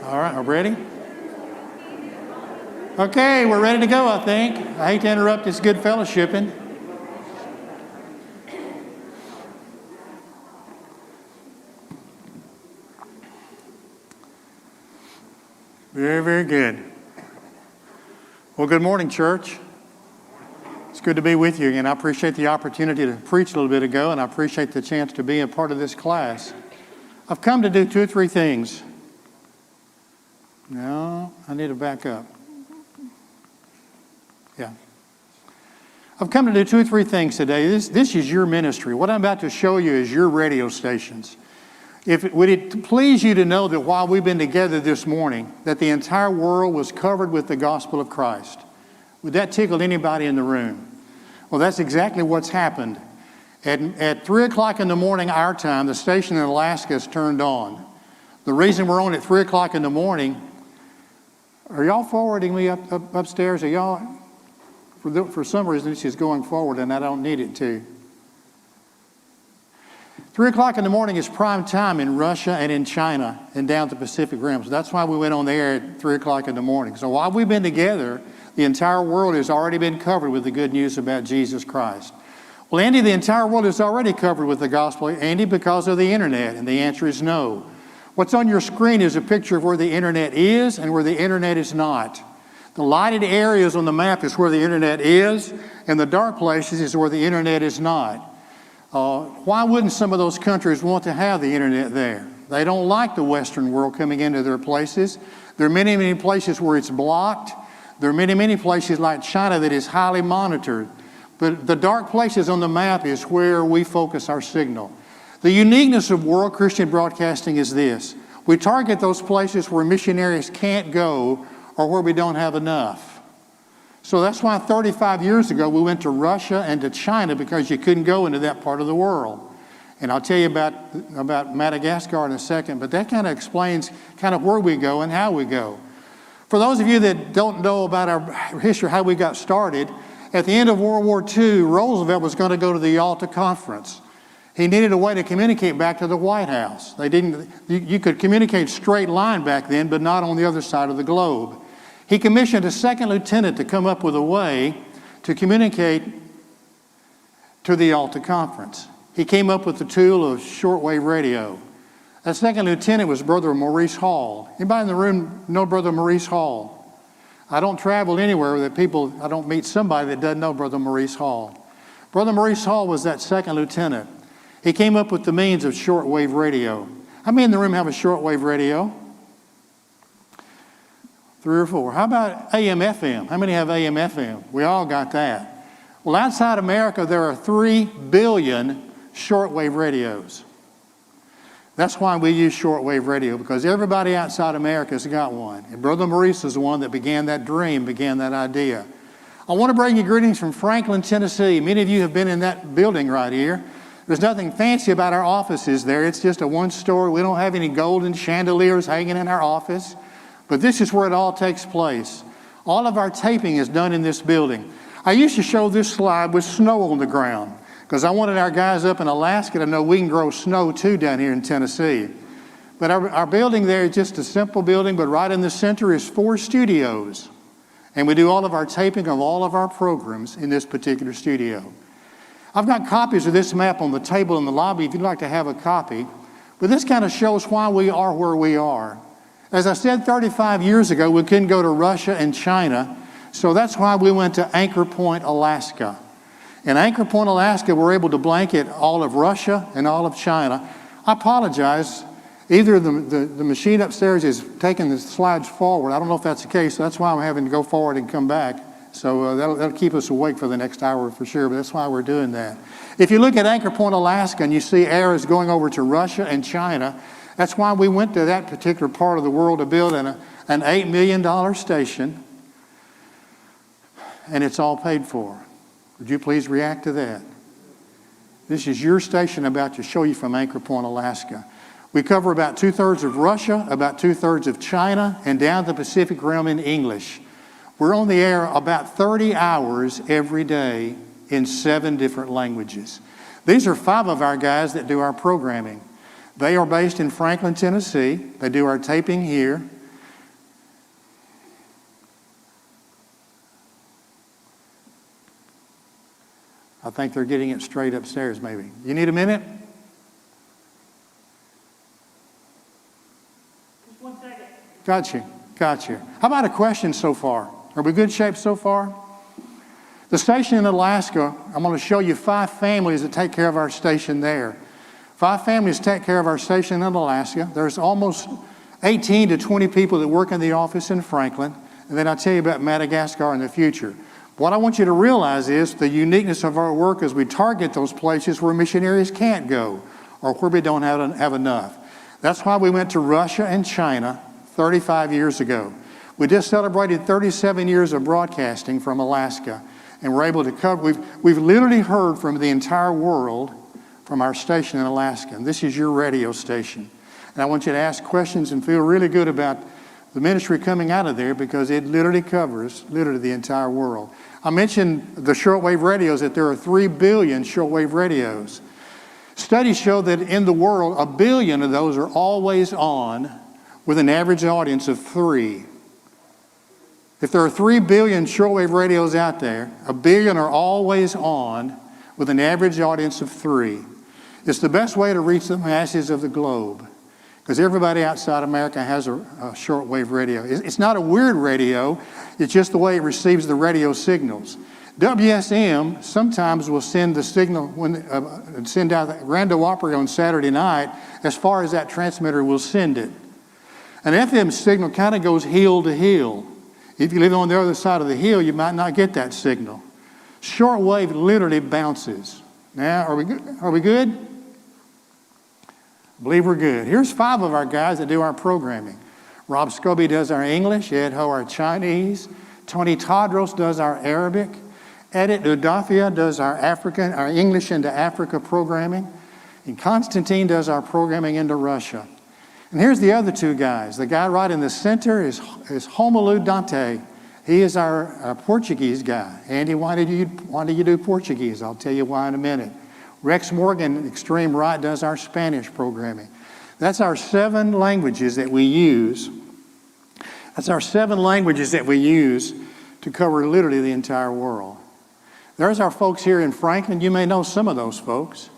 All right, are we ready? Okay, we're ready to go, I think. I hate to interrupt this good fellowshipping. Very, very good. Well, good morning, church. It's good to be with you again. I appreciate the opportunity to preach a little bit ago, and I appreciate the chance to be a part of this class. I've come to do 2 or 3 things. No, I need to back up. Yeah. I've come to do 2 or 3 things today. This is your ministry. What I'm about to show you is your radio stations. Would it please you to know that while we've been together this morning, that the entire world was covered with the gospel of Christ? Would that tickle anybody in the room? Well, that's exactly what's happened. At 3 o'clock in the morning, our time, the station in Alaska is turned on. The reason we're on at 3 o'clock in the morning, are y'all forwarding me upstairs? Are y'all, for some reason, this is going forward and I don't need it to. 3 o'clock in the morning is prime time in Russia and in China and down the Pacific Rim. So that's why we went on the air at 3 o'clock in the morning. So while we've been together, the entire world has already been covered with the good news about Jesus Christ. Well, Andy, the entire world is already covered with the gospel, Andy, because of the internet, and the answer is no. What's on your screen is a picture of where the internet is and where the internet is not. The lighted areas on the map is where the internet is, and the dark places is where the internet is not. Why wouldn't some of those countries want to have the internet there? They don't like the Western world coming into their places. There are many, many places where it's blocked. There are many, many places like China that is highly monitored. But the dark places on the map is where we focus our signal. The uniqueness of World Christian Broadcasting is this. We target those places where missionaries can't go or where we don't have enough. So that's why 35 years ago we went to Russia and to China, because you couldn't go into that part of the world. And I'll tell you about Madagascar in a second, but that kind of explains kind of where we go and how we go. For those of you that don't know about our history, how we got started, at the end of World War II, Roosevelt was going to go to the Yalta Conference. He needed a way to communicate back to the White House. You could communicate straight line back then, but not on the other side of the globe. He commissioned a second lieutenant to come up with a way to communicate to the Yalta Conference. He came up with the tool of shortwave radio. That second lieutenant was Brother Maurice Hall. Anybody in the room know Brother Maurice Hall? I don't travel anywhere I don't meet somebody that doesn't know Brother Maurice Hall. Brother Maurice Hall was that second lieutenant. He came up with the means of shortwave radio. How many in the room have a shortwave radio? 3 or 4. How about AM, FM? How many have AM, FM? We all got that. Well, outside America, there are 3 billion shortwave radios. That's why we use shortwave radio, because everybody outside America has got one. And Brother Maurice is the one that began that dream, began that idea. I want to bring you greetings from Franklin, Tennessee. Many of you have been in that building right here. There's nothing fancy about our offices there. It's just a one-story. We don't have any golden chandeliers hanging in our office. But this is where it all takes place. All of our taping is done in this building. I used to show this slide with snow on the ground, because I wanted our guys up in Alaska to know we can grow snow too down here in Tennessee. But our building there is just a simple building, but right in the center is 4 studios. And we do all of our taping of all of our programs in this particular studio. I've got copies of this map on the table in the lobby if you'd like to have a copy. But this kind of shows why we are where we are. As I said 35 years ago, we couldn't go to Russia and China, so that's why we went to Anchor Point, Alaska. In Anchor Point, Alaska, we're able to blanket all of Russia and all of China. I apologize. Either the machine upstairs is taking the slides forward. I don't know if that's the case, so that's why I'm having to go forward and come back. So that'll keep us awake for the next hour for sure, but that's why we're doing that. If you look at Anchor Point, Alaska, and you see arrows going over to Russia and China, that's why we went to that particular part of the world to build an $8 million station, and it's all paid for. Would you please react to that? This is your station I'm about to show you from Anchor Point, Alaska. We cover about 2/3 of Russia, about 2/3 of China, and down the Pacific Rim in English. We're on the air about 30 hours every day in 7 different languages. These are 5 of our guys that do our programming. They are based in Franklin, Tennessee. They do our taping here. I think they're getting it straight upstairs maybe. You need a minute? Just 1 second. Got you. How about a question so far? Are we good shape so far? The station in Alaska, I'm going to show you 5 families that take care of our station there. 5 families take care of our station in Alaska. There's almost 18 to 20 people that work in the office in Franklin. And then I'll tell you about Madagascar in the future. What I want you to realize is the uniqueness of our work as we target those places where missionaries can't go or where we don't have enough. That's why we went to Russia and China 35 years ago. We just celebrated 37 years of broadcasting from Alaska, and we're able to cover, we've literally heard from the entire world from our station in Alaska. And this is your radio station. And I want you to ask questions and feel really good about the ministry coming out of there, because it literally covers the entire world. I mentioned the shortwave radios, that there are 3 billion shortwave radios. Studies show that in the world, 1 billion of those are always on with an average audience of 3. If there are 3 billion shortwave radios out there, 1 billion are always on with an average audience of 3. It's the best way to reach the masses of the globe, because everybody outside America has a shortwave radio. It's not a weird radio, it's just the way it receives the radio signals. WSM sometimes will send the signal, send out Rando Opry on Saturday night, as far as that transmitter will send it. An FM signal kind of goes hill to hill. If you live on the other side of the hill, you might not get that signal. Shortwave literally bounces. Now, are we good? Are we good? I believe we're good. Here's 5 of our guys that do our programming. Rob Scobie does our English, Ed Ho our Chinese, Tony Tadros does our Arabic, Edith Udafia does our English into Africa programming, and Constantine does our programming into Russia. And here's the other 2 guys. The guy right in the center is Romulo Dante. He is our Portuguese guy. Andy, why did you do Portuguese? I'll tell you why in a minute. Rex Morgan, extreme right, does our Spanish programming. That's our 7 languages that we use. That's our 7 languages that we use to cover literally the entire world. There's our folks here in Franklin. You may know some of those folks.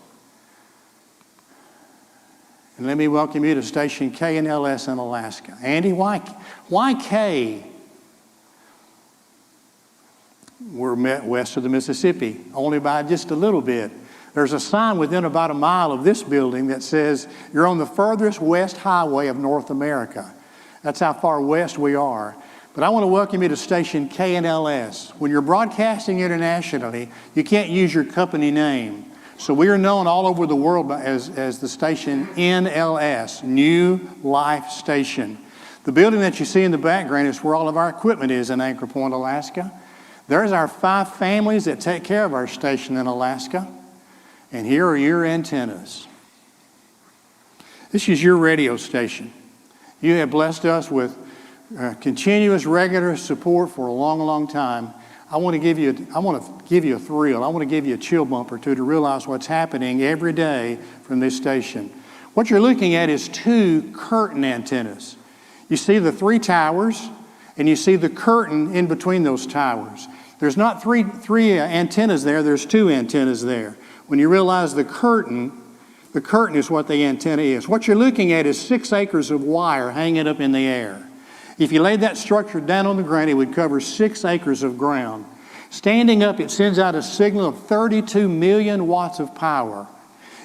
And let me welcome you to station KNLS in Alaska. Andy, why K? We're met west of the Mississippi, only by just a little bit. There's a sign within about a mile of this building that says, you're on the furthest west highway of North America. That's how far west we are. But I want to welcome you to station KNLS. When you're broadcasting internationally, you can't use your company name. So we are known all over the world as the station NLS, New Life Station. The building that you see in the background is where all of our equipment is in Anchor Point, Alaska. There's our 5 families that take care of our station in Alaska. And here are your antennas. This is your radio station. You have blessed us with continuous, regular support for a long, long time. I want to give you a thrill. I want to give you a chill bump or two to realize what's happening every day from this station. What you're looking at is 2 curtain antennas. You see the 3 towers, and you see the curtain in between those towers. There's not three antennas there, there's 2 antennas there. When you realize the curtain is what the antenna is. What you're looking at is 6 acres of wire hanging up in the air. If you laid that structure down on the ground, it would cover 6 acres of ground. Standing up, it sends out a signal of 32 million watts of power.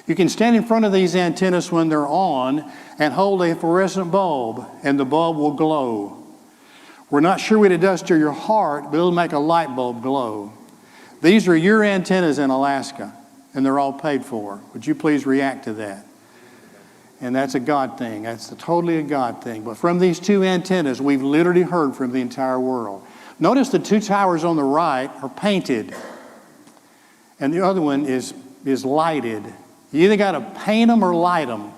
You can stand in front of these antennas when they're on and hold a fluorescent bulb, and the bulb will glow. We're not sure what it does to your heart, but it'll make a light bulb glow. These are your antennas in Alaska, and they're all paid for. Would you please react to that? And that's a God thing. That's totally a God thing. But from these 2 antennas, we've literally heard from the entire world. Notice the 2 towers on the right are painted, and the other one is lighted. You either got to paint them or light them.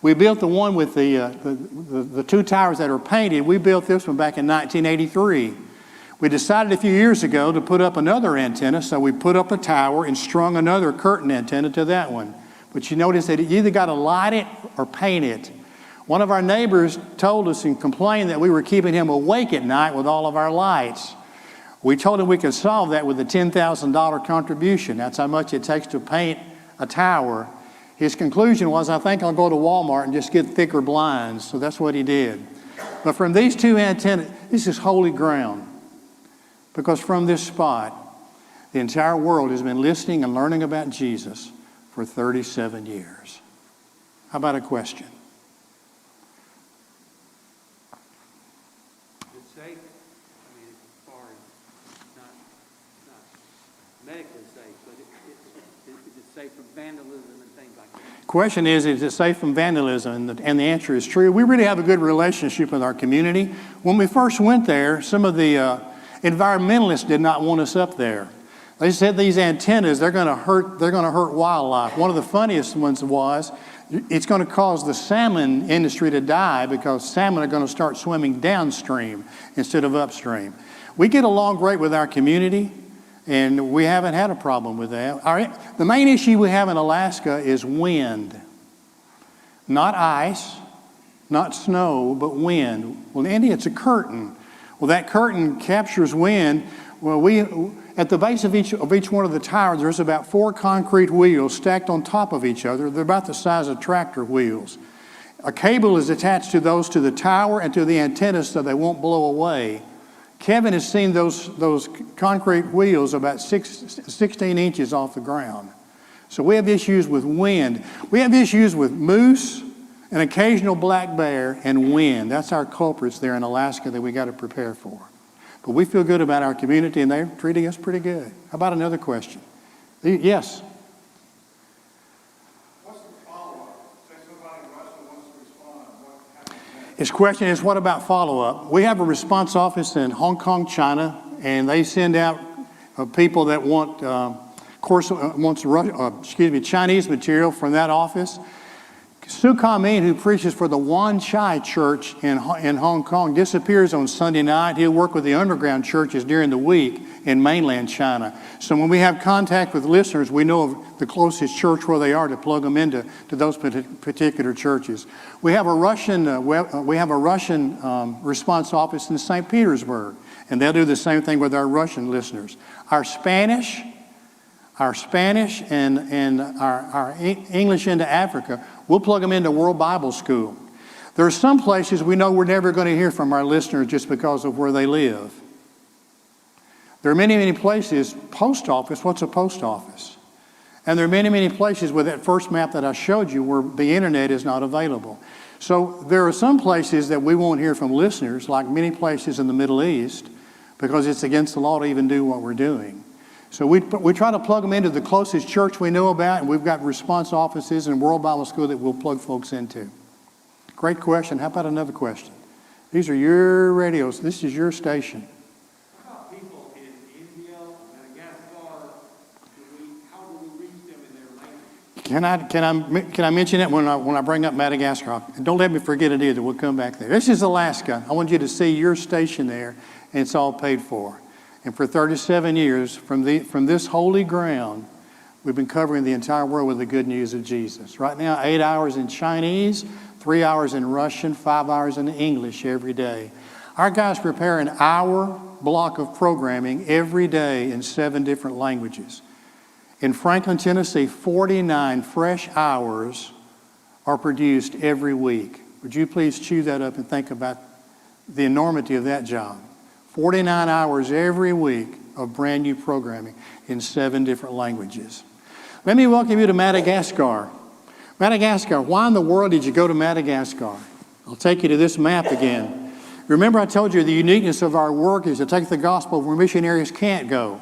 We built the one with the 2 towers that are painted. We built this one back in 1983. We decided a few years ago to put up another antenna, so we put up a tower and strung another curtain antenna to that one. But you notice that you either got to light it or paint it. One of our neighbors told us and complained that we were keeping him awake at night with all of our lights. We told him we could solve that with a $10,000 contribution. That's how much it takes to paint a tower. His conclusion was, I think I'll go to Walmart and just get thicker blinds. So that's what he did. But from these two antennas, this is holy ground. Because from this spot, the entire world has been listening and learning about Jesus for 37 years. How about a question? Is it safe? I mean, as far as not medically safe, but is it safe from vandalism and things like that? Question is it safe from vandalism? And the answer is true. We really have a good relationship with our community. When we first went there, some of the environmentalists did not want us up there. They said these antennas, they're going to hurt wildlife. One of the funniest ones was, it's going to cause the salmon industry to die because salmon are going to start swimming downstream instead of upstream. We get along great with our community, and we haven't had a problem with that. The main issue we have in Alaska is wind. Not ice, not snow, but wind. Well, Andy, it's a curtain. Well, that curtain captures wind. Well, at the base of each one of the towers, there's about 4 concrete wheels stacked on top of each other. They're about the size of tractor wheels. A cable is attached to those to the tower and to the antennas so they won't blow away. Kevin has seen those concrete wheels about 16 inches off the ground. So we have issues with wind. We have issues with moose, an occasional black bear, and wind. That's our culprits there in Alaska that we got to prepare for. But we feel good about our community, and they're treating us pretty good. How about another question? Yes? What's the follow-up? Say somebody in Russia wants to respond. What happens next? His question is, what about follow-up? We have a response office in Hong Kong, China, and they send out people that want, Chinese material from that office. Su Ka-min, who preaches for the Wan Chai Church in Hong Kong, disappears on Sunday night. He'll work with the underground churches during the week in mainland China. So when we have contact with listeners, we know of the closest church where they are to plug them into those particular churches. We have a Russian response office in St. Petersburg, and they'll do the same thing with our Russian listeners. Our Spanish and our English into Africa, we'll plug them into World Bible School. There are some places we know we're never going to hear from our listeners just because of where they live. There are many, many places, post office, what's a post office? And there are many, many places with that first map that I showed you where the internet is not available. So there are some places that we won't hear from listeners, like many places in the Middle East, because it's against the law to even do what we're doing. So we try to plug them into the closest church we know about, and we've got response offices and World Bible School that we'll plug folks into. Great question. How about another question? These are your radios. This is your station. How about people in India, Madagascar? How do we reach them in their language? Can I mention it when I bring up Madagascar? And don't let me forget it either. We'll come back there. This is Alaska. I want you to see your station there, and it's all paid for. And for 37 years, from this holy ground, we've been covering the entire world with the good news of Jesus. Right now, 8 hours in Chinese, 3 hours in Russian, 5 hours in English every day. Our guys prepare an hour block of programming every day in 7 different languages. In Franklin, Tennessee, 49 fresh hours are produced every week. Would you please chew that up and think about the enormity of that job? 49 hours every week of brand new programming in 7 different languages. Let me welcome you to Madagascar. Madagascar, why in the world did you go to Madagascar? I'll take you to this map again. Remember I told you the uniqueness of our work is to take the gospel where missionaries can't go.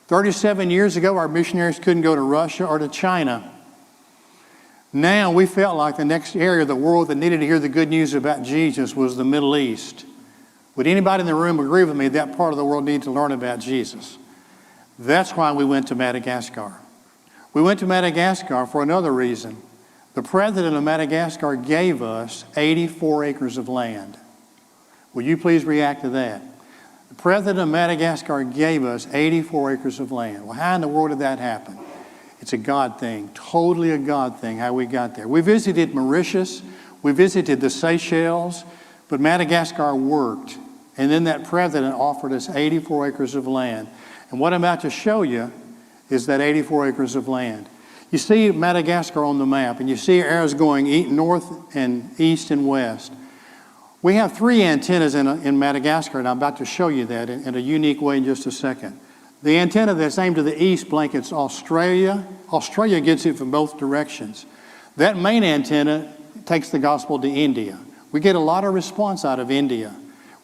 37 years ago, our missionaries couldn't go to Russia or to China. Now we felt like the next area of the world that needed to hear the good news about Jesus was the Middle East. Would anybody in the room agree with me that part of the world needs to learn about Jesus? That's why we went to Madagascar. We went to Madagascar for another reason. The president of Madagascar gave us 84 acres of land. Will you please react to that? The president of Madagascar gave us 84 acres of land. Well, how in the world did that happen? It's a God thing, totally a God thing, how we got there. We visited Mauritius, we visited the Seychelles, but Madagascar worked. And then that president offered us 84 acres of land. And what I'm about to show you is that 84 acres of land. You see Madagascar on the map, and you see arrows going north and east and west. We have 3 antennas in Madagascar, and I'm about to show you that in a unique way in just a second. The antenna that's aimed to the east blankets Australia. Australia gets it from both directions. That main antenna takes the gospel to India. We get a lot of response out of India.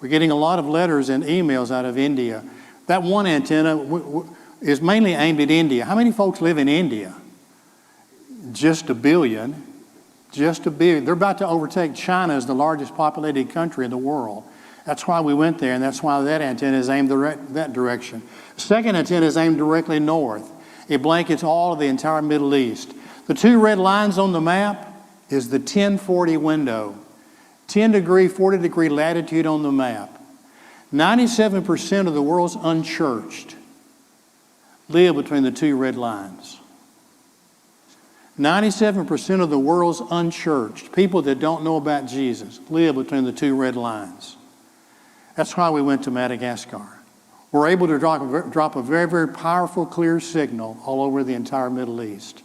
We're getting a lot of letters and emails out of India. That one antenna is mainly aimed at India. How many folks live in India? Just 1 billion. Just 1 billion. They're about to overtake China as the largest populated country in the world. That's why we went there, and that's why that antenna is aimed that direction. The second antenna is aimed directly north. It blankets all of the entire Middle East. The 2 red lines on the map is the 1040 window. 10-degree, 40-degree latitude on the map. 97% of the world's unchurched live between the 2 red lines. 97% of the world's unchurched, people that don't know about Jesus, live between the 2 red lines. That's why we went to Madagascar. We're able to drop a very, very powerful, clear signal all over the entire Middle East.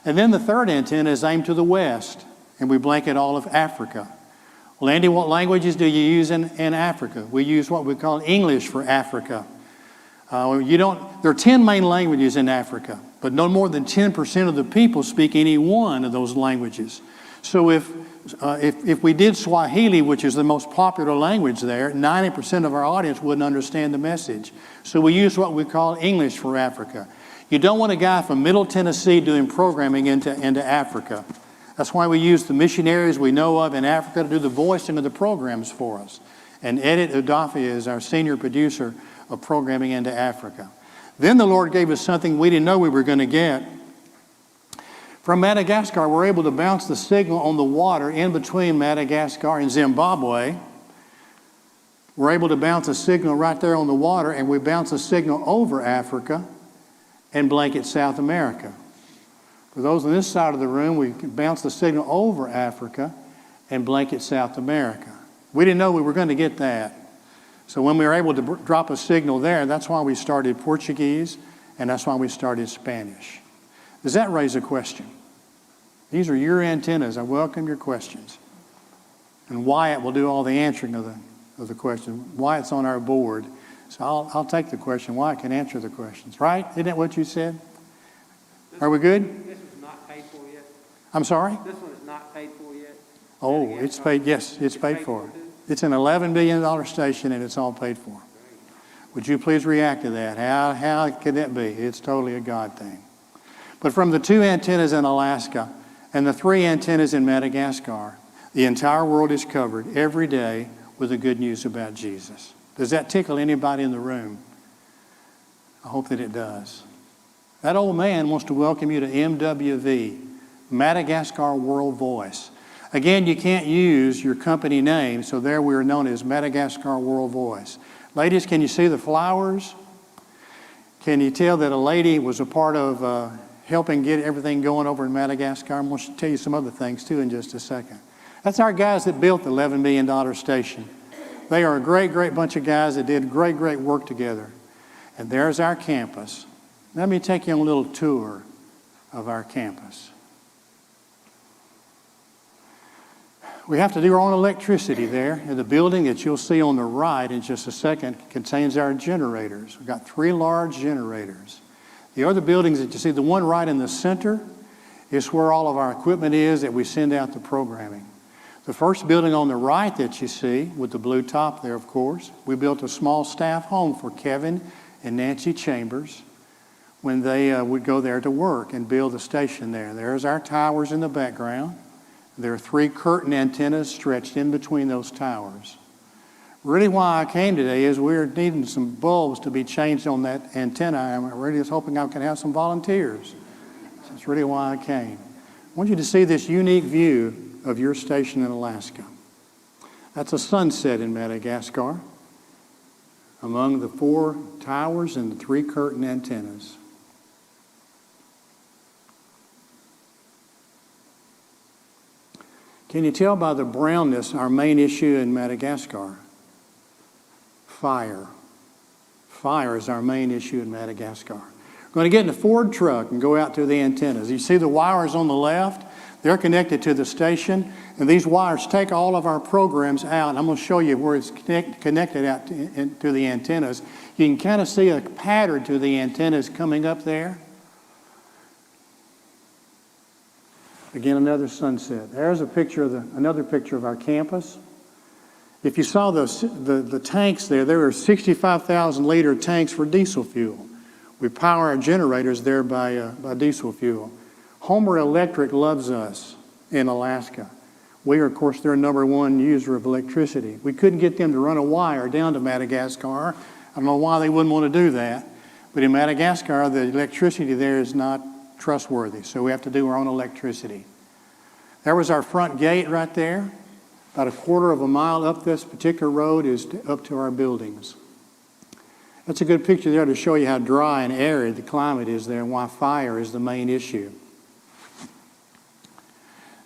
And then the third antenna is aimed to the west, and we blanket all of Africa. Well, Andy, what languages do you use in Africa? We use what we call English for Africa. There are 10 main languages in Africa, but no more than 10% of the people speak any one of those languages. So if we did Swahili, which is the most popular language there, 90% of our audience wouldn't understand the message. So we use what we call English for Africa. You don't want a guy from Middle Tennessee doing programming into Africa. That's why we use the missionaries we know of in Africa to do the voicing of the programs for us. And Edith Udafia is our senior producer of programming into Africa. Then the Lord gave us something we didn't know we were going to get. From Madagascar, we're able to bounce the signal on the water in between Madagascar and Zimbabwe. We're able to bounce a signal right there on the water, and we bounce a signal over Africa and blanket South America. For those on this side of the room, we can bounce the signal over Africa and blanket South America. We didn't know we were going to get that. So when we were able to drop a signal there, that's why we started Portuguese, and that's why we started Spanish. Does that raise a question? These are your antennas. I welcome your questions. And Wyatt will do all the answering of the question. Wyatt's on our board, so I'll take the question. Wyatt can answer the questions. Right? Isn't that what you said? Are we good? This is not paid for yet? I'm sorry? This one is not paid for yet? Oh, it's paid. Yes, it's paid for. It's an $11 billion station, and it's all paid for. Would you please react to that? How could that be? It's totally a God thing. But from the 2 antennas in Alaska and the 3 antennas in Madagascar, the entire world is covered every day with the good news about Jesus. Does that tickle anybody in the room? I hope that it does. That old man wants to welcome you to MWV, Madagascar World Voice. Again, you can't use your company name, so there we are known as Madagascar World Voice. Ladies, can you see the flowers? Can you tell that a lady was a part of helping get everything going over in Madagascar? I'm going to tell you some other things too in just a second. That's our guys that built the $11 million station. They are a great, great bunch of guys that did great, great work together. And there's our campus. Let me take you on a little tour of our campus. We have to do our own electricity there. And the building that you'll see on the right in just a second contains our generators. We've got 3 large generators. The other buildings that you see, the one right in the center, is where all of our equipment is that we send out the programming. The first building on the right that you see, with the blue top there, of course, we built a small staff home for Kevin and Nancy Chambers when they would go there to work and build the station there. There's our towers in the background. There are 3 curtain antennas stretched in between those towers. Really why I came today is we're needing some bulbs to be changed on that antenna. I'm really just hoping I can have some volunteers. That's really why I came. I want you to see this unique view of your station in Alaska. That's a sunset in Madagascar among the 4 towers and the 3 curtain antennas. Can you tell by the brownness our main issue in Madagascar? fire. Fire is our main issue in Madagascar. We're going to get in a Ford truck and go out to the antennas. You see the wires on the left? They're connected to the station, and these wires take all of our programs out. I'm going to show you where it's connected out to the antennas. You can kind of see a pattern to the antennas coming up there. Again, another sunset. There's a picture of another picture of our campus. If you saw the tanks there were 65,000 liter tanks for diesel fuel. We power our generators there by diesel fuel. Homer Electric loves us in Alaska. We are, of course, their #1 user of electricity. We couldn't get them to run a wire down to Madagascar. I don't know why they wouldn't want to do that. But in Madagascar, the electricity there is not trustworthy, so we have to do our own electricity. There was our front gate right there. About a quarter of a mile up this particular road is up to our buildings. That's a good picture there to show you how dry and arid the climate is there and why fire is the main issue.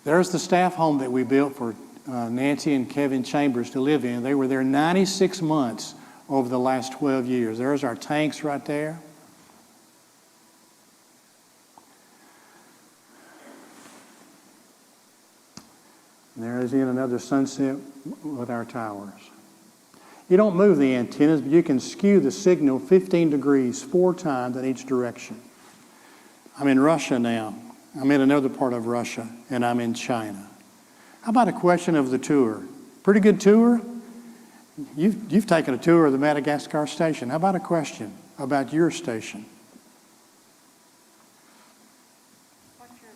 There's the staff home that we built for Nancy and Kevin Chambers to live in. They were there 96 months over the last 12 years. There's our tanks right there. And there is in another sunset with our towers. You don't move the antennas, but you can skew the signal 15 degrees 4 times in each direction. I'm in Russia now. I'm in another part of Russia, and I'm in China. How about a question of the tour? Pretty good tour? You've taken a tour of the Madagascar station. How about a question about your station? What's your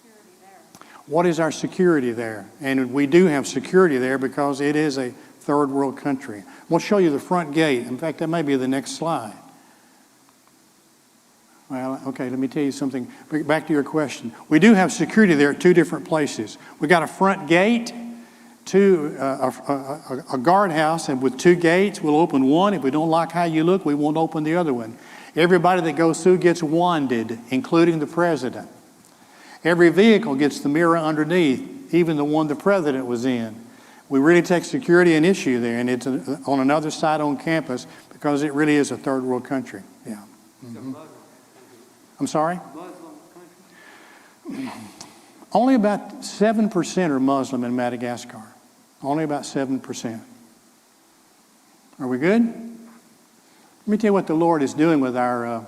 security there? What is our security there? And we do have security there because it is a third world country. We'll show you the front gate. In fact, that may be the next slide. Well, okay, let me tell you something. Back to your question. We do have security there at 2 different places. We got a front gate, a guardhouse, and with 2 gates, we'll open one. If we don't like how you look, we won't open the other one. Everybody that goes through gets wanded, including the president. Every vehicle gets the mirror underneath, even the one the president was in. We really take security an issue there, and it's on another side on campus because it really is a third world country. Yeah. Mm-hmm. I'm sorry? Muslim country? Only about 7% are Muslim in Madagascar. Only about 7%. Are we good? Let me tell you what the Lord is doing with our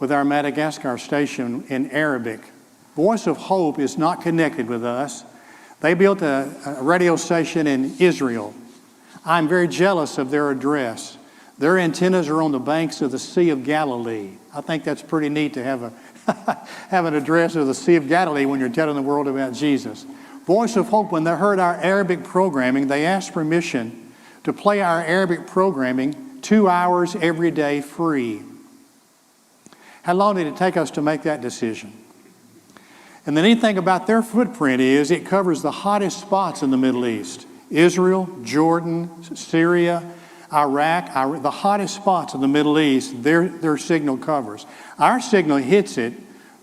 Madagascar station in Arabic. Voice of Hope is not connected with us. They built a radio station in Israel. I'm very jealous of their address. Their antennas are on the banks of the Sea of Galilee. I think that's pretty neat to have have an address of the Sea of Galilee when you're telling the world about Jesus. Voice of Hope, when they heard our Arabic programming, they asked permission to play our Arabic programming 2 hours every day free. How long did it take us to make that decision? And the neat thing about their footprint is it covers the hottest spots in the Middle East. Israel, Jordan, Syria, Iraq, the hottest spots in the Middle East, their signal covers. Our signal hits it,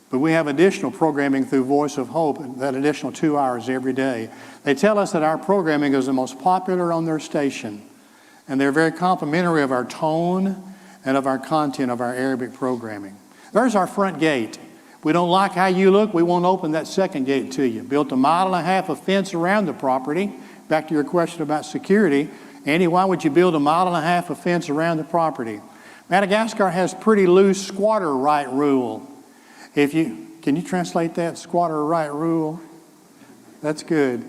but we have additional programming through Voice of Hope, that additional 2 hours every day. They tell us that our programming is the most popular on their station, and they're very complimentary of our tone and of our content of our Arabic programming. There's our front gate. We don't like how you look, we won't open that second gate to you. Built 1.5 miles of fence around the property. Back to your question about security. Andy, why would you build 1.5 miles of fence around the property? Madagascar has pretty loose squatter right rule. Can you translate that, squatter right rule? That's good.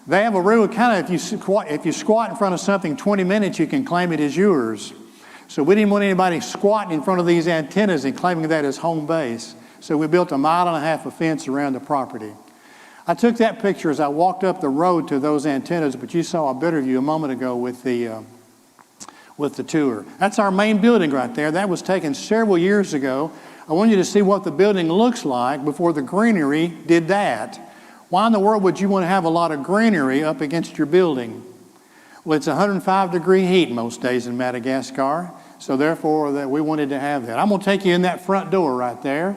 They have a rule, kind of, if you squat in front of something 20 minutes, you can claim it as yours. So we didn't want anybody squatting in front of these antennas and claiming that as home base. So we built 1.5 miles of fence around the property. I took that picture as I walked up the road to those antennas, but you saw a better view a moment ago with the tour. That's our main building right there. That was taken several years ago. I want you to see what the building looks like before the greenery did that. Why in the world would you want to have a lot of greenery up against your building? Well, it's 105-degree heat most days in Madagascar, so therefore we wanted to have that. I'm going to take you in that front door right there.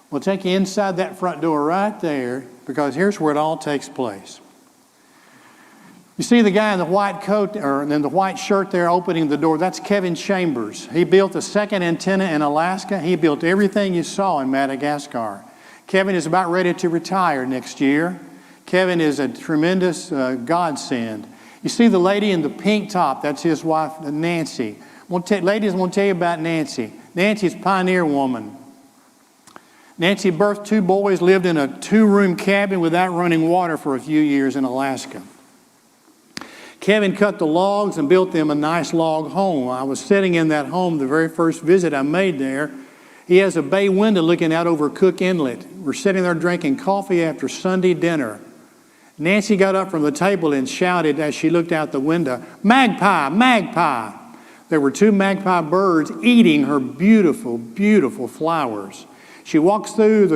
We'll take you inside that front door right there, because here's where it all takes place. You see the guy in the white coat, or in the white shirt there opening the door, that's Kevin Chambers. He built the second antenna in Alaska. He built everything you saw in Madagascar. Kevin is about ready to retire next year. Kevin is a tremendous godsend. You see the lady in the pink top, that's his wife, Nancy. Ladies, I want to tell you about Nancy. Nancy's a pioneer woman. Nancy birthed 2 boys, lived in a 2-room cabin without running water for a few years in Alaska. Kevin cut the logs and built them a nice log home. I was sitting in that home the very first visit I made there. He has a bay window looking out over Cook Inlet. We're sitting there drinking coffee after Sunday dinner. Nancy got up from the table and shouted as she looked out the window, "Magpie, magpie!" There were 2 magpie birds eating her beautiful, beautiful flowers. She walks through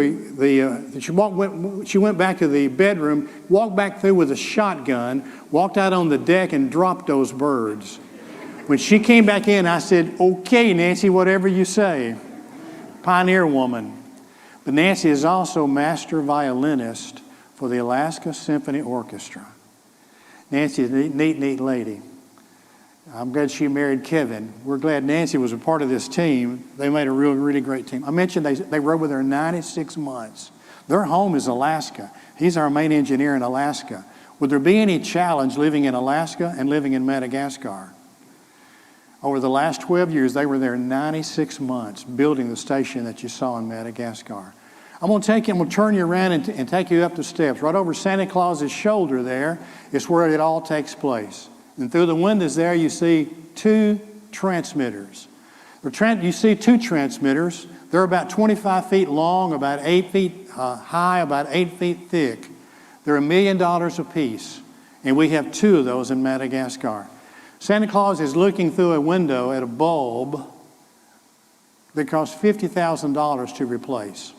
she went back to the bedroom, walked back through with a shotgun, walked out on the deck and dropped those birds. When she came back in, I said, "Okay, Nancy, whatever you say." Pioneer woman. But Nancy is also master violinist for the Alaska Symphony Orchestra. Nancy is a neat lady. I'm glad she married Kevin. We're glad Nancy was a part of this team. They made a really great team. I mentioned they rode with her 96 months. Their home is Alaska. He's our main engineer in Alaska. Would there be any challenge living in Alaska and living in Madagascar? Over the last 12 years, they were there 96 months building the station that you saw in Madagascar. I'm going to turn you around and take you up the steps. Right over Santa Claus's shoulder there is where it all takes place. And through the windows there, you see 2 transmitters. You see 2 transmitters. They're about 25 feet long, about 8 feet high, about 8 feet thick. They're $1 million apiece. And we have 2 of those in Madagascar. Santa Claus is looking through a window at a bulb that costs $50,000 to replace.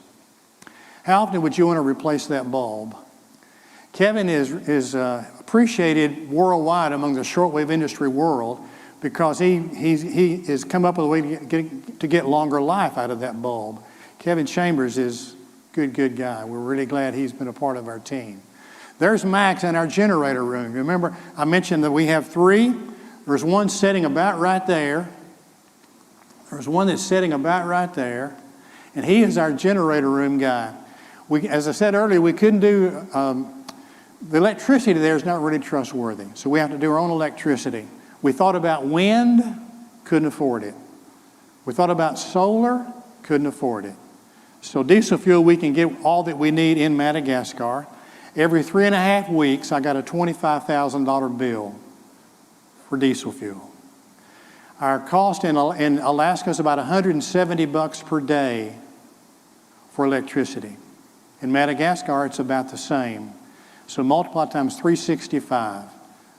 How often would you want to replace that bulb? Kevin is appreciated worldwide among the shortwave industry world because he has come up with a way to get longer life out of that bulb. Kevin Chambers is a good guy. We're really glad he's been a part of our team. There's Max in our generator room. Remember, I mentioned that we have 3. There's one sitting about right there. There's one that's sitting about right there. And he is our generator room guy. As I said earlier, we couldn't do, the electricity there is not really trustworthy. So we have to do our own electricity. We thought about wind, couldn't afford it. We thought about solar, couldn't afford it. So diesel fuel, we can get all that we need in Madagascar. Every 3.5 weeks, I got a $25,000 bill for diesel fuel. Our cost in Alaska is about $170 per day for electricity. In Madagascar, it's about the same. So multiply times 365.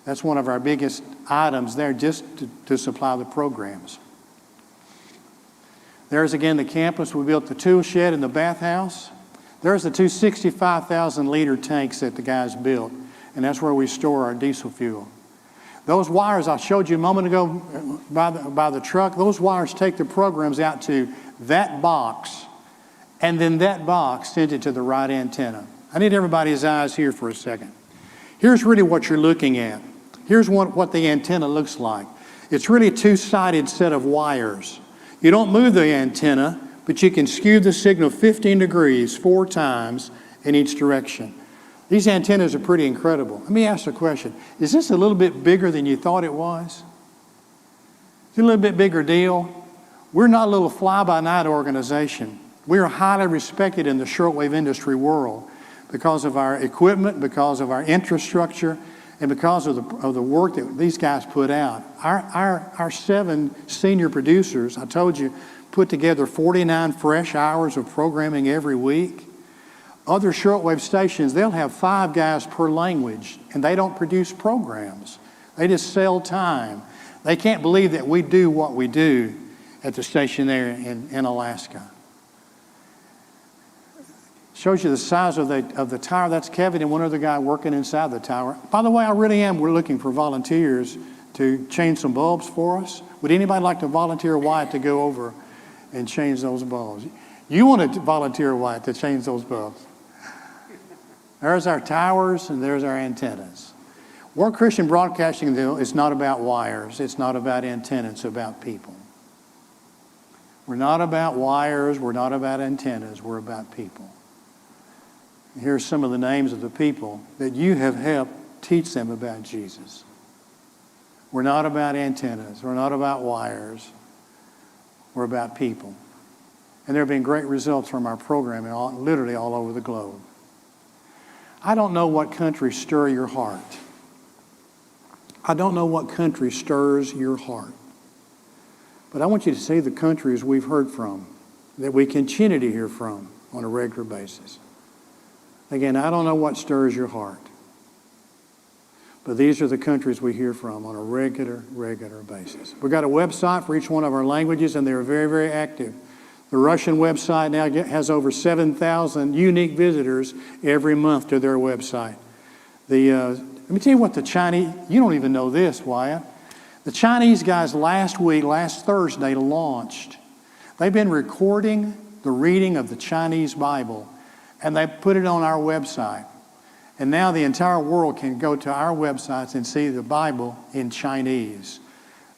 That's one of our biggest items there just to supply the programs. There's again the campus. We built the tool shed and the bathhouse. There's the 2 65,000-liter tanks that the guys built, and that's where we store our diesel fuel. Those wires I showed you a moment ago by the truck, those wires take the programs out to that box, and then that box sends it to the right antenna. I need everybody's eyes here for a second. Here's really what you're looking at. Here's what the antenna looks like. It's really a 2-sided set of wires. You don't move the antenna, but you can skew the signal 15 degrees 4 times in each direction. These antennas are pretty incredible. Let me ask a question. Is this a little bit bigger than you thought it was? Is it a little bit bigger deal? We're not a little fly-by-night organization. We are highly respected in the shortwave industry world because of our equipment, because of our infrastructure, and because of the work that these guys put out. Our 7 senior producers, I told you, put together 49 fresh hours of programming every week. Other shortwave stations, they'll have 5 guys per language, and they don't produce programs. They just sell time. They can't believe that we do what we do at the station there in Alaska. Shows you the size of the tower. That's Kevin and one other guy working inside the tower. By the way, we're looking for volunteers to change some bulbs for us. Would anybody like to volunteer Wyatt to go over and change those bulbs? You want to volunteer Wyatt to change those bulbs. There's our towers and there's our antennas. World Christian Broadcasting is not about wires. It's not about antennas. It's about people. We're not about wires. We're not about antennas. We're about people. Here are some of the names of the people that you have helped teach them about Jesus. We're not about antennas. We're not about wires. We're about people. And there have been great results from our programming literally all over the globe. I don't know what countries stir your heart. I don't know what country stirs your heart. But I want you to see the countries we've heard from, that we continue to hear from on a regular basis. Again, I don't know what stirs your heart. But these are the countries we hear from on a regular basis. We've got a website for each one of our languages, and they're very, very active. The Russian website now has over 7,000 unique visitors every month to their website. Let me tell you what the Chinese, you don't even know this, Wyatt. The Chinese guys last Thursday, launched. They've been recording the reading of the Chinese Bible, and they put it on our website. And now the entire world can go to our websites and see the Bible in Chinese.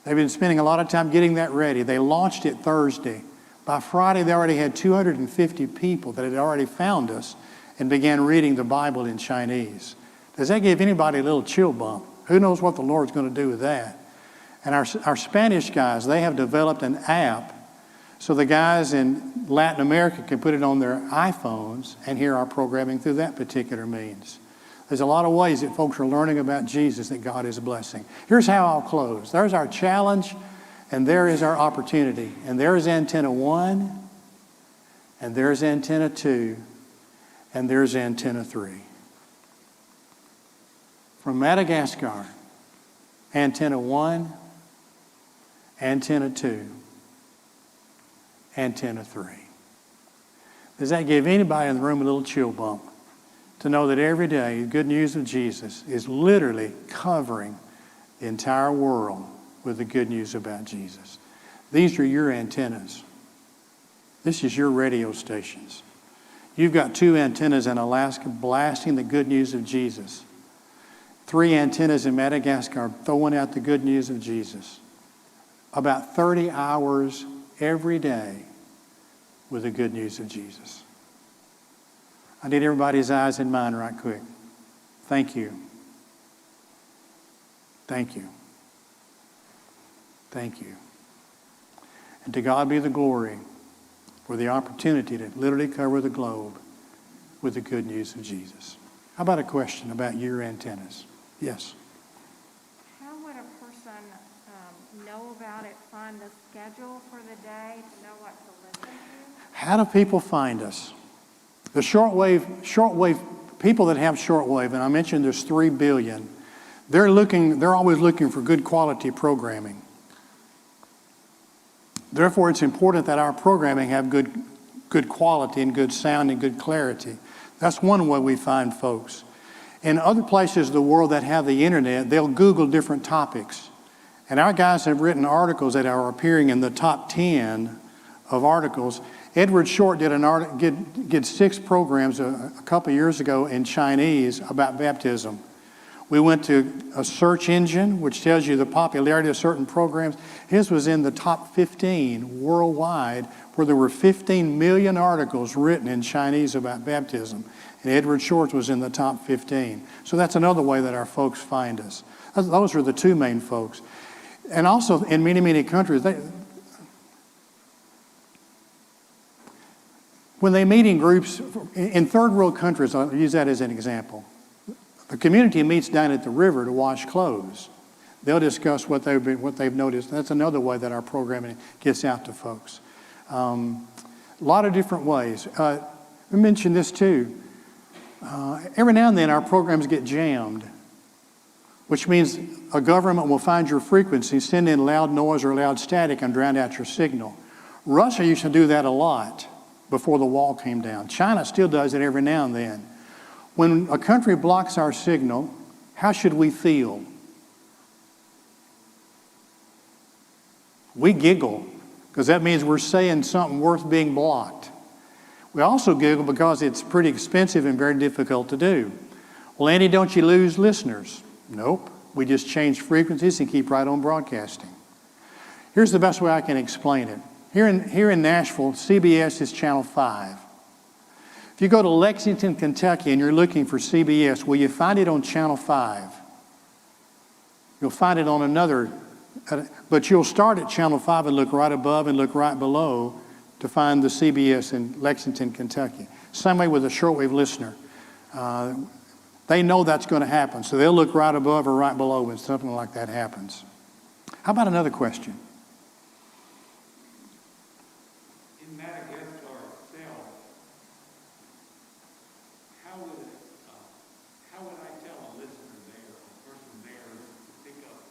They've been spending a lot of time getting that ready. They launched it Thursday. By Friday, they already had 250 people that had already found us and began reading the Bible in Chinese. Does that give anybody a little chill bump? Who knows what the Lord's going to do with that? And our Spanish guys, they have developed an app so the guys in Latin America can put it on their iPhones and hear our programming through that particular means. There's a lot of ways that folks are learning about Jesus that God is blessing. Here's how I'll close. There's our challenge, and there is our opportunity. And there's antenna 1, and there's antenna 2, and there's antenna 3. From Madagascar, antenna 1, antenna 2, antenna 3. Does that give anybody in the room a little chill bump? To know that every day the good news of Jesus is literally covering the entire world with the good news about Jesus. These are your antennas. This is your radio stations. You've got 2 antennas in Alaska blasting the good news of Jesus. 3 antennas in Madagascar throwing out the good news of Jesus. About 30 hours every day with the good news of Jesus. I need everybody's eyes and mine right quick. Thank you. Thank you. Thank you. And to God be the glory for the opportunity to literally cover the globe with the good news of Jesus. How about a question about your antennas? Yes. How would a person know about it, find the schedule for the day, to know what to listen to? How do people find us? The shortwave, people that have shortwave, and I mentioned there's 3 billion, they're always looking for good quality programming. Therefore, it's important that our programming have good quality and good sound and good clarity. That's one way we find folks. In other places of the world that have the internet, they'll Google different topics. And our guys have written articles that are appearing in the top 10 of articles. Edward Short did 6 programs a couple years ago in Chinese about baptism. We went to a search engine, which tells you the popularity of certain programs. His was in the top 15 worldwide, where there were 15 million articles written in Chinese about baptism. And Edward Short was in the top 15. So that's another way that our folks find us. Those are the 2 main folks. And also in many, many countries, when they meet in groups, in third world countries, I'll use that as an example. The community meets down at the river to wash clothes. They'll discuss what they've noticed. That's another way that our programming gets out to folks. A lot of different ways. We mentioned this too. Every now and then our programs get jammed, which means a government will find your frequency, send in loud noise or loud static, and drown out your signal. Russia used to do that a lot before the wall came down. China still does it every now and then. When a country blocks our signal, how should we feel? We giggle, because that means we're saying something worth being blocked. We also giggle because it's pretty expensive and very difficult to do. Well, Andy, don't you lose listeners? Nope. We just change frequencies and keep right on broadcasting. Here's the best way I can explain it. Here in Nashville, CBS is Channel 5. If you go to Lexington, Kentucky, and you're looking for CBS, will you find it on Channel 5? You'll find it on another, but you'll start at Channel 5 and look right above and look right below to find the CBS in Lexington, Kentucky. Same way with a shortwave listener. They know that's going to happen, so they'll look right above or right below when something like that happens. How about another question? In Madagascar itself, how would I tell a listener there, a person there, to pick up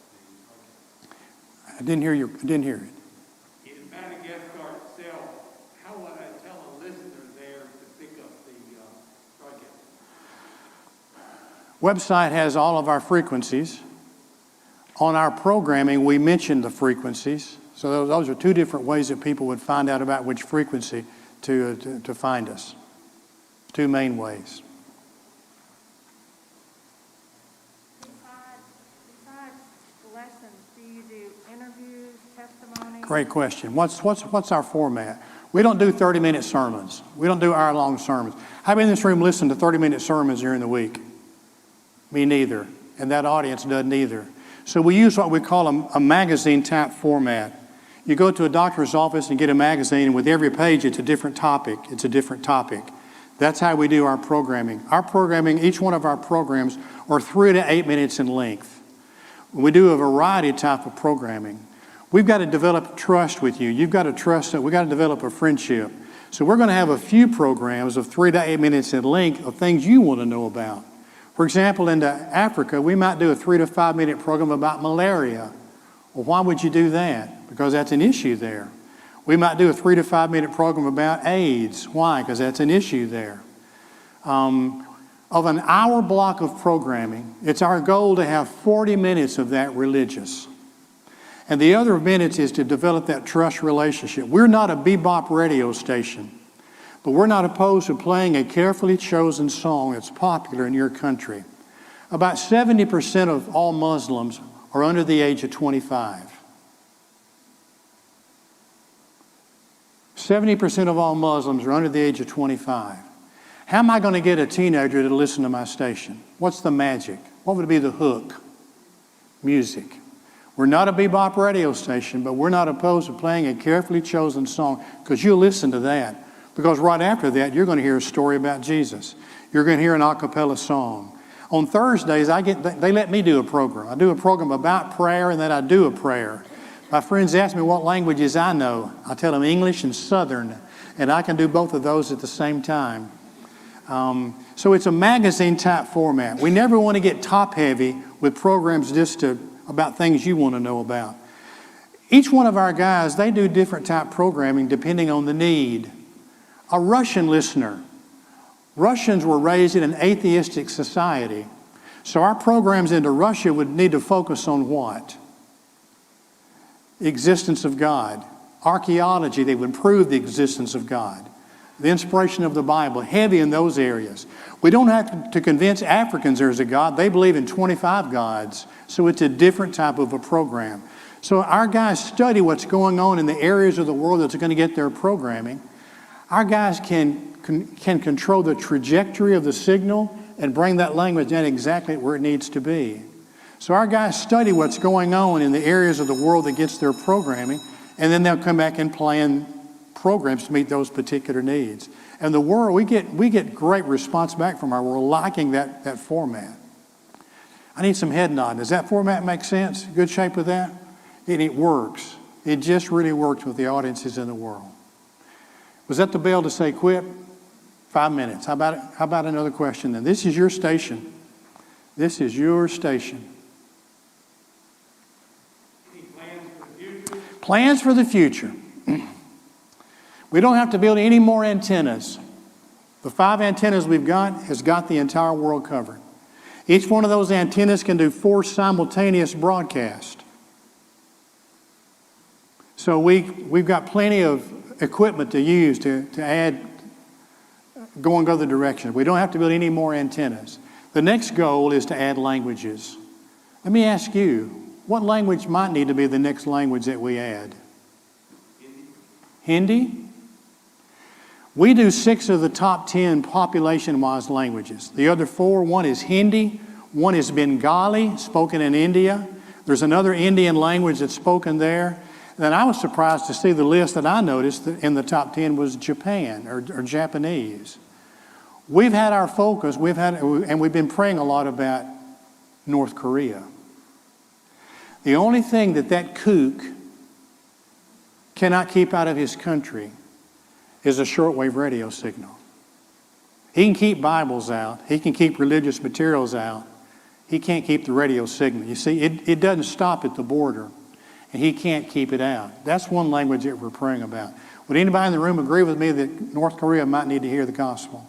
the broadcast? I didn't hear it. In Madagascar itself, how would I tell a listener there to pick up the broadcast? Website has all of our frequencies. On our programming, we mention the frequencies. So those are two different ways that people would find out about which frequency to find us. Two main ways. Besides lessons, do you do interviews, testimonies? Great question. What's our format? We don't do 30-minute sermons. We don't do hour-long sermons. How many in this room listen to 30-minute sermons during the week? Me neither. And that audience doesn't either. So we use what we call a magazine-type format. You go to a doctor's office and get a magazine, and with every page it's a different topic. It's a different topic. That's how we do our programming. Our programming, each one of our programs, are 3 to 8 minutes in length. We do a variety type of programming. We've got to develop trust with you. You've got to trust that. We've got to develop a friendship. So we're going to have a few programs of 3 to 8 minutes in length of things you want to know about. For example, into Africa, we might do a 3 to 5 minute program about malaria. Well, why would you do that? Because that's an issue there. We might do a 3 to 5 minute program about AIDS. Why? Because that's an issue there. Of an hour block of programming, it's our goal to have 40 minutes of that religious. And the other minutes is to develop that trust relationship. We're not a bebop radio station. But we're not opposed to playing a carefully chosen song that's popular in your country. About 70% of all Muslims are under the age of 25. 70% of all Muslims are under the age of 25. How am I going to get a teenager to listen to my station? What's the magic? What would be the hook? Music. We're not a bebop radio station, but we're not opposed to playing a carefully chosen song, because you'll listen to that. Because right after that, you're going to hear a story about Jesus. You're going to hear an a cappella song. On Thursdays, they let me do a program. I do a program about prayer, and then I do a prayer. My friends ask me what languages I know. I tell them English and Southern, and I can do both of those at the same time. So it's a magazine-type format. We never want to get top-heavy with programs just about things you want to know about. Each one of our guys, they do different type programming depending on the need. A Russian listener. Russians were raised in an atheistic society. So our programs into Russia would need to focus on what? Existence of God. Archaeology, they would prove the existence of God. The inspiration of the Bible, heavy in those areas. We don't have to convince Africans there's a God. They believe in 25 gods. So it's a different type of a program. So our guys study what's going on in the areas of the world that's going to get their programming. Our guys can control the trajectory of the signal and bring that language in exactly where it needs to be. So our guys study what's going on in the areas of the world that gets their programming, and then they'll come back and plan programs to meet those particular needs. And the world, we get great response back from our world liking that format. I need some head nod. Does that format make sense? Good shape with that? It works. It just really works with the audiences in the world. Was that the bell to say quit? 5 minutes. How about another question then? This is your station. This is your station. Any plans for the future? Plans for the future. We don't have to build any more antennas. The 5 antennas we've got has got the entire world covered. Each one of those antennas can do 4 simultaneous broadcasts. So we've got plenty of equipment to use to add, go in other directions. We don't have to build any more antennas. The next goal is to add languages. Let me ask you, what language might need to be the next language that we add? Hindi? We do 6 of the top 10 population-wise languages. The other 4, one is Hindi, one is Bengali, spoken in India. There's another Indian language that's spoken there. Then I was surprised to see the list that I noticed that in the top 10 was Japan or Japanese. We've had our focus, and we've been praying a lot about North Korea. The only thing that kook cannot keep out of his country is a shortwave radio signal. He can keep Bibles out. He can keep religious materials out. He can't keep the radio signal. You see, it doesn't stop at the border, and he can't keep it out. That's one language that we're praying about. Would anybody in the room agree with me that North Korea might need to hear the gospel?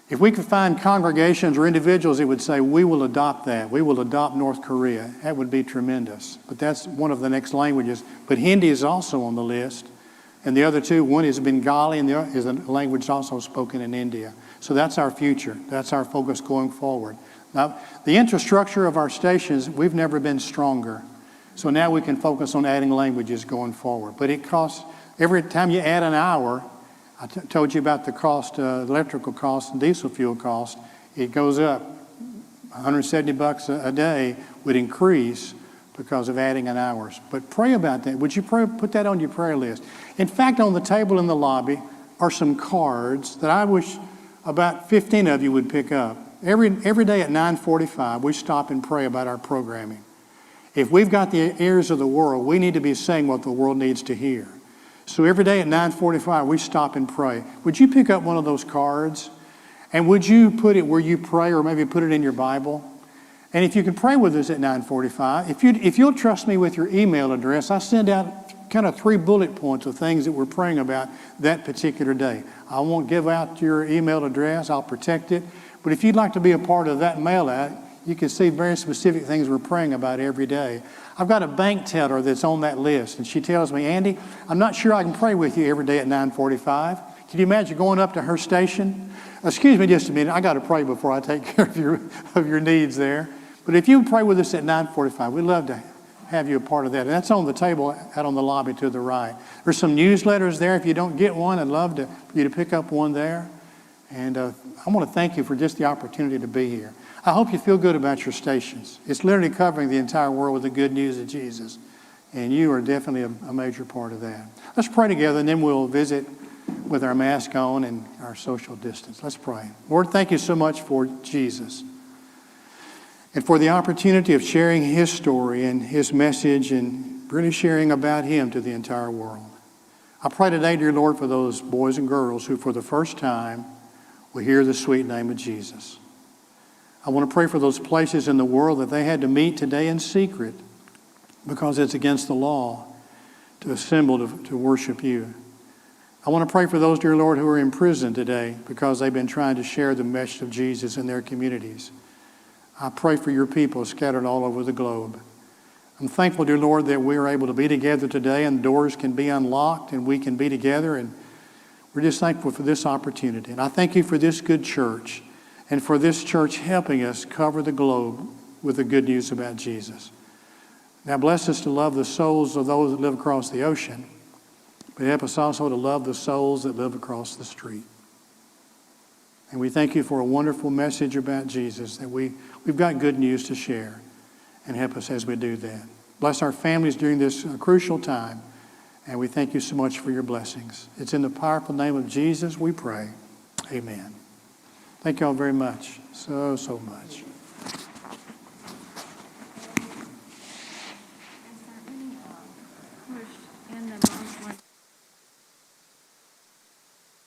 If we could find congregations or individuals that would say, we will adopt that, we will adopt North Korea, that would be tremendous. But that's one of the next languages. But Hindi is also on the list. And the other 2, one is Bengali, and the other is a language also spoken in India. So that's our future. That's our focus going forward. Now, the infrastructure of our stations, we've never been stronger. So now we can focus on adding languages going forward. But it costs, every time you add an hour, I told you about the cost, electrical cost and diesel fuel cost. It goes up. $170 a day would increase because of adding an hours. But pray about that. Would you put that on your prayer list? In fact, on the table in the lobby are some cards that I wish about 15 of you would pick up. Every day at 9:45, we stop and pray about our programming. If we've got the ears of the world, we need to be saying what the world needs to hear. So every day at 9:45, we stop and pray. Would you pick up one of those cards? And would you put it where you pray, or maybe put it in your Bible? And if you can pray with us at 9:45, if you'll trust me with your email address, I send out kind of 3 bullet points of things that we're praying about that particular day. I won't give out your email address. I'll protect it. But if you'd like to be a part of that mail out, you can see very specific things we're praying about every day. I've got a bank teller that's on that list, and she tells me, Andy, I'm not sure I can pray with you every day at 9:45. Can you imagine going up to her station? Excuse me just a minute. I got to pray before I take care of your needs there. But if you pray with us at 9:45, we'd love to have you a part of that. And that's on the table out on the lobby to the right. There's some newsletters there. If you don't get one, I'd love for you to pick up one there. And I want to thank you for just the opportunity to be here. I hope you feel good about your stations. It's literally covering the entire world with the good news of Jesus. And you are definitely a major part of that. Let's pray together, and then we'll visit with our mask on and our social distance. Let's pray. Lord, thank you so much for Jesus and for the opportunity of sharing his story and his message and really sharing about him to the entire world. I pray today, dear Lord, for those boys and girls who for the first time will hear the sweet name of Jesus. I want to pray for those places in the world that they had to meet today in secret because it's against the law to assemble to worship you. I want to pray for those, dear Lord, who are in prison today because they've been trying to share the message of Jesus in their communities. I pray for your people scattered all over the globe. I'm thankful, dear Lord, that we are able to be together today and doors can be unlocked and we can be together, and we're just thankful for this opportunity. And I thank you for this good church and for this church helping us cover the globe with the good news about Jesus. Now bless us to love the souls of those that live across the ocean, but help us also to love the souls that live across the street. And we thank you for a wonderful message about Jesus, that we've got good news to share, and help us as we do that. Bless our families during this crucial time, and we thank you so much for your blessings. It's in the powerful name of Jesus we pray. Amen. Thank you all very much, so much.